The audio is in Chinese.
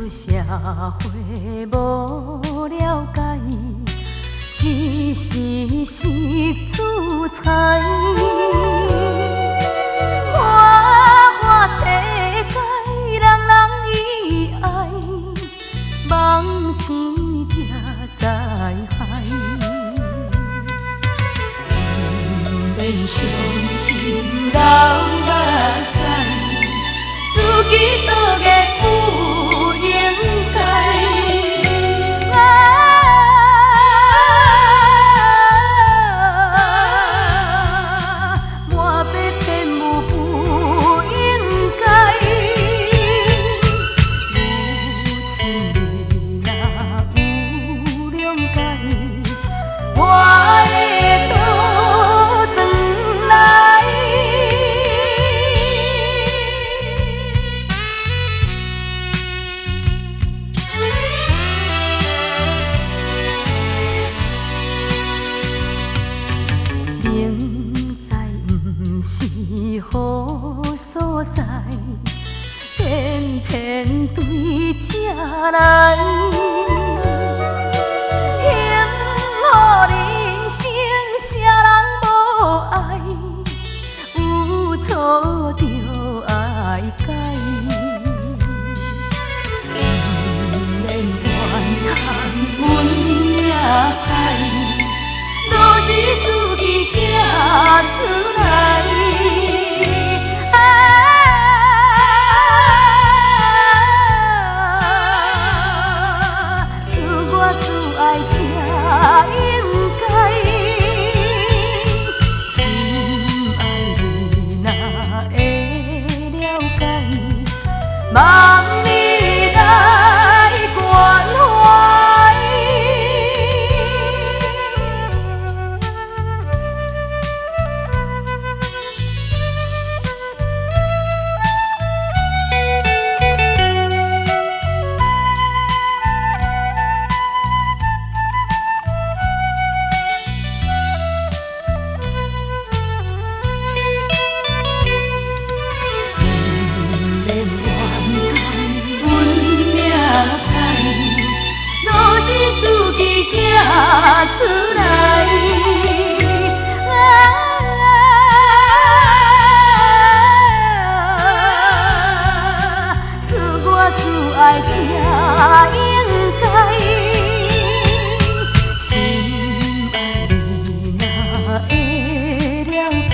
社会无了解，一时是厝财。花花世界，人人喜爱，梦醒才知海。不免伤心流目屎，自己作孽不应该。莫要骗我不应该。母亲你若有谅解，我会倒转来。明知不是好所在，偏偏对这来。幸福人生，啥人无爱？有错就爱改。不免怨叹阮命歹，都是自己行出来。自我自爱才应该。心爱你若会了解，望你来关怀。出来，自我自爱才应该。心爱你若会了解。